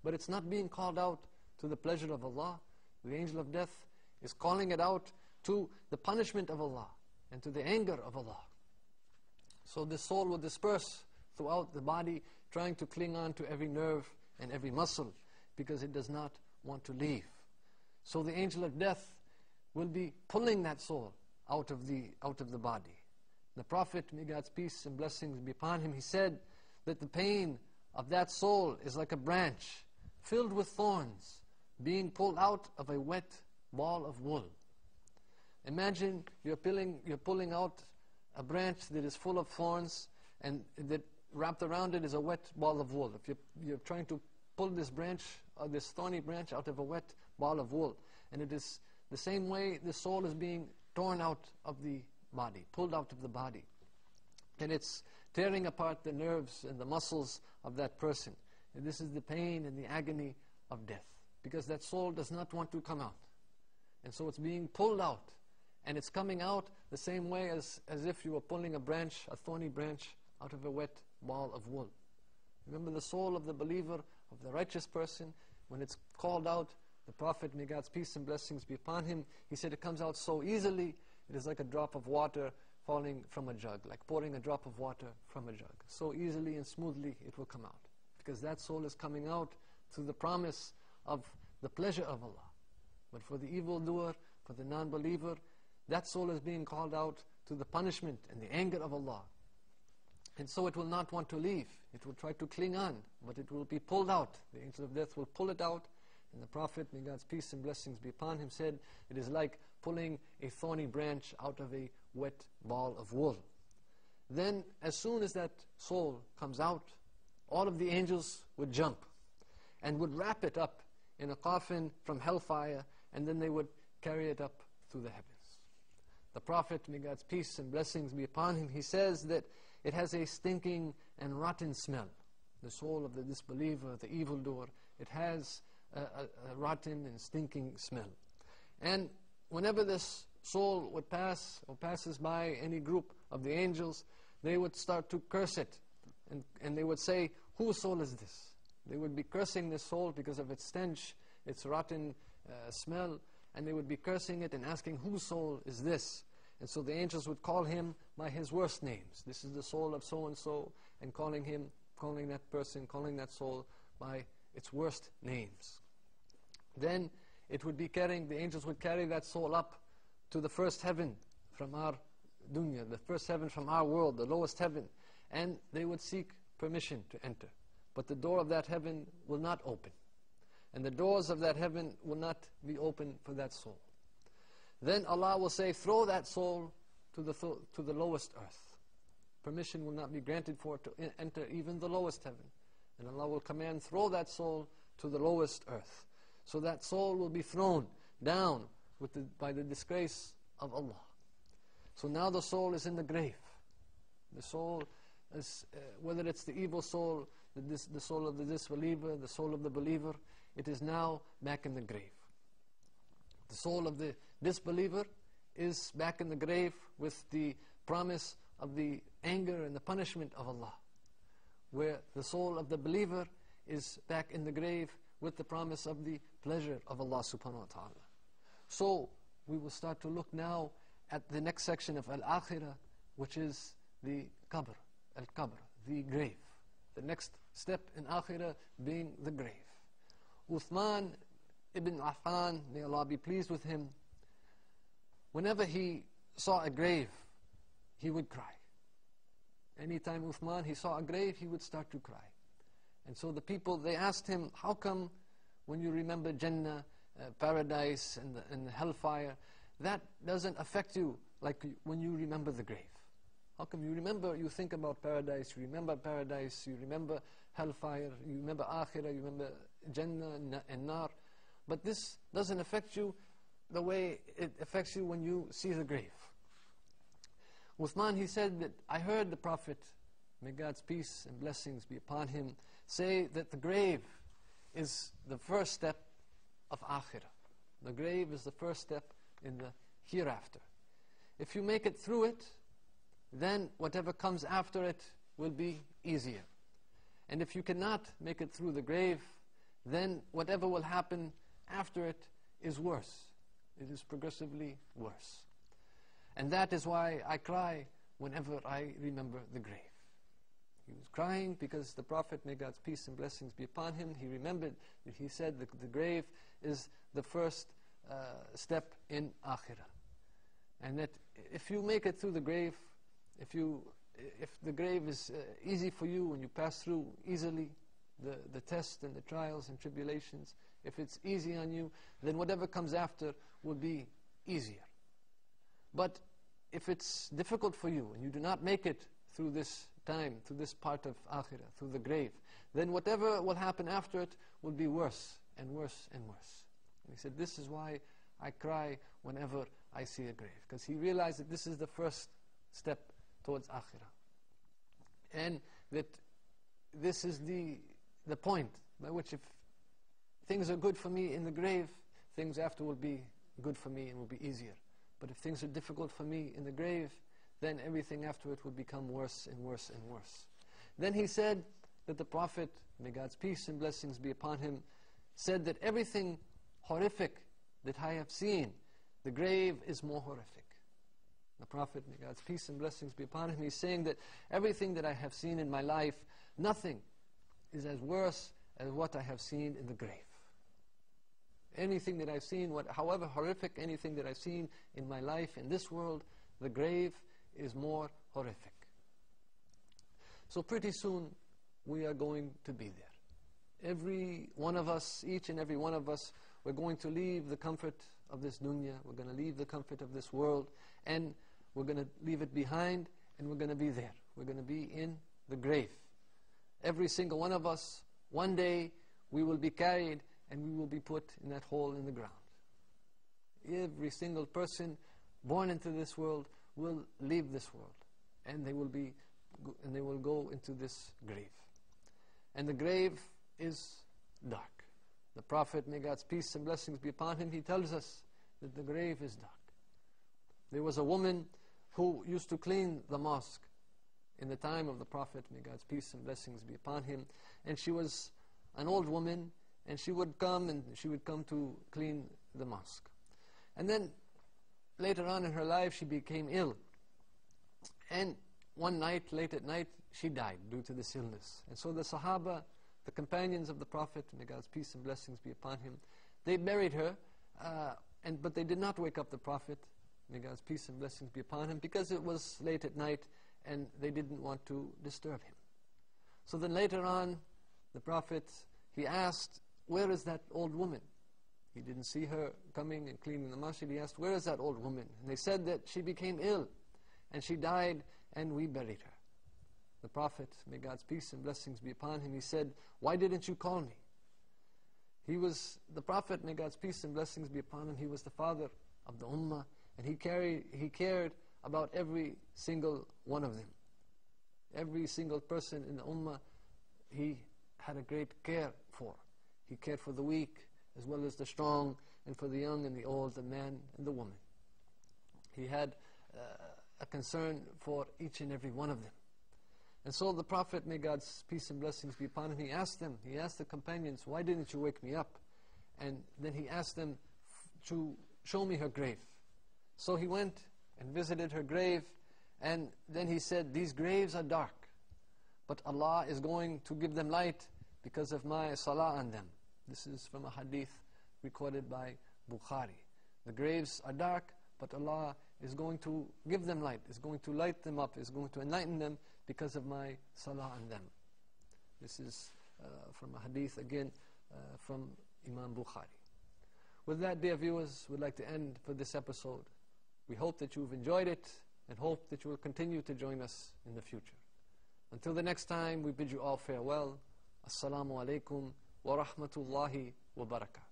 but it's not being called out to the pleasure of Allah. The angel of death is calling it out to the punishment of Allah and to the anger of Allah. So the soul will disperse throughout the body, trying to cling on to every nerve and every muscle, because it does not want to leave. So the angel of death will be pulling that soul out of the body. The Prophet, may God's peace and blessings be upon him, he said that the pain of that soul is like a branch filled with thorns being pulled out of a wet ball of wool. Imagine you're pulling out a branch that is full of thorns, and that wrapped around it is a wet ball of wool. If you're trying to pull this branch, this thorny branch, out of a wet ball of wool, and it is the same way the soul is being torn out of the body, pulled out of the body, and it's tearing apart the nerves and the muscles of that person. And this is the pain and the agony of death, because that soul does not want to come out, and so it's being pulled out, and it's coming out the same way as if you were pulling a thorny branch out of a wet ball of wool. Remember, the soul of the believer, of the righteous person, when it's called out, the Prophet, may God's peace and blessings be upon him, he said it comes out so easily. It is like a drop of water falling from a jug, like pouring a drop of water from a jug. So easily and smoothly it will come out, because that soul is coming out through the promise of the pleasure of Allah. But for the evildoer, for the non-believer, that soul is being called out to the punishment and the anger of Allah. And so it will not want to leave. It will try to cling on, but it will be pulled out. The angel of death will pull it out. And the Prophet, may God's peace and blessings be upon him, said, it is like pulling a thorny branch out of a wet ball of wool. Then, as soon as that soul comes out, all of the angels would jump and would wrap it up in a coffin from hellfire, and then they would carry it up through the heavens. The Prophet, may God's peace and blessings be upon him, he says that it has a stinking and rotten smell. The soul of the disbeliever, the evildoer, it has a rotten and stinking smell. And whenever this soul would pass or passes by any group of the angels, they would start to curse it. And they would say, whose soul is this? They would be cursing this soul because of its stench, its rotten smell, and they would be cursing it and asking, whose soul is this? And so the angels would call him by his worst names. This is the soul of so-and-so, and calling that person, calling that soul by its worst names. Then the angels would carry that soul up to the first heaven from our dunya, the first heaven from our world, the lowest heaven, and they would seek permission to enter. But the door of that heaven will not open, and the doors of that heaven will not be open for that soul. Then Allah will say, throw that soul to the lowest earth. Permission will not be granted for it to enter even the lowest heaven. And Allah will command, throw that soul to the lowest earth. So that soul will be thrown down by the disgrace of Allah. So now the soul is in the grave. The soul is, whether it's the evil soul, the soul of the disbeliever, the soul of the believer, it is now back in the grave. The soul of the disbeliever is back in the grave with the promise of the anger and the punishment of Allah, where the soul of the believer is back in the grave with the promise of the pleasure of Allah subhanahu wa ta'ala. So we will start to look now at the next section of Al-Akhirah, which is the Qabr, Al-Qabr, the grave. The next step in Akhirah being the grave. Uthman ibn Affan, may Allah be pleased with him, whenever he saw a grave, he would cry. Anytime Uthman, he saw a grave, he would start to cry. And so the people, they asked him, how come when you remember Jannah, paradise, and the hellfire, that doesn't affect you like when you remember the grave? How come you think about paradise, you remember paradise, you remember hellfire, you remember Akhirah, you remember Jannah and Nar, but this doesn't affect you the way it affects you when you see the grave? Uthman, he said that I heard the Prophet, may God's peace and blessings be upon him, say that the grave is the first step of Akhirah. The grave is the first step in the hereafter. If you make it through it, then whatever comes after it will be easier. And if you cannot make it through the grave, then whatever will happen after it is worse. It is progressively worse. And that is why I cry whenever I remember the grave. He was crying because the Prophet, may God's peace and blessings be upon him, he remembered that he said that the grave is the first step in Akhirah. And that if you make it through the grave, if the grave is easy for you and you pass through easily the tests and the trials and tribulations, if it's easy on you, then whatever comes after will be easier. But if it's difficult for you and you do not make it through this time, through this part of Akhirah, through the grave, then whatever will happen after it will be worse and worse and worse. And he said, this is why I cry whenever I see a grave, because he realized that this is the first step towards Akhirah, and that this is the point by which if things are good for me in the grave, things after will be good for me and will be easier. But if things are difficult for me in the grave, then everything after it will become worse and worse and worse. Then he said that the Prophet, may God's peace and blessings be upon him, said that everything horrific that I have seen, the grave is more horrific. The Prophet, may God's peace and blessings be upon him, he's saying that everything that I have seen in my life, nothing is as worse as what I have seen in the grave. Anything that I've seen, however horrific anything that I've seen in my life in this world, the grave is more horrific. So pretty soon we are going to be there. Every one of us, each and every one of us, we're going to leave the comfort of this dunya, we're going to leave the comfort of this world, and we're going to leave it behind, and we're going to be there. We're going to be in the grave. Every single one of us, one day, we will be carried and we will be put in that hole in the ground. Every single person born into this world will leave this world, and they will go into this grave. And the grave is dark. The Prophet, may God's peace and blessings be upon him, he tells us that the grave is dark. There was a woman who used to clean the mosque in the time of the Prophet, may God's peace and blessings be upon him, and she was an old woman, and she would come to clean the mosque. And then later on in her life she became ill, and one night, late at night, she died due to this illness. And so the Sahaba, the companions of the Prophet, may God's peace and blessings be upon him, they buried her, but they did not wake up the Prophet, may God's peace and blessings be upon him, because it was late at night and they didn't want to disturb him. So then later on, the Prophet, he asked, where is that old woman? He didn't see her coming and cleaning the masjid. He asked, where is that old woman? And they said that she became ill and she died and we buried her. The Prophet, may God's peace and blessings be upon him, he said, why didn't you call me? The Prophet, may God's peace and blessings be upon him, he was the father of the ummah, and he cared about every single one of them. Every single person in the ummah, he had a great care for. He cared for the weak as well as the strong, and for the young and the old, the man and the woman. He had a concern for each and every one of them. And so the Prophet, may God's peace and blessings be upon him, he asked the companions, why didn't you wake me up? And then he asked them to show me her grave. So he went and visited her grave, and then he said, these graves are dark, but Allah is going to give them light because of my salah on them. This is from a hadith recorded by Bukhari. The graves are dark, but Allah is going to give them light, is going to light them up, is going to enlighten them because of my salah on them. This is from a hadith again from Imam Bukhari. With that, dear viewers, we'd like to end for this episode. We hope that you've enjoyed it and hope that you will continue to join us in the future. Until the next time, we bid you all farewell. Assalamu alaikum wa rahmatullahi wa barakatuh.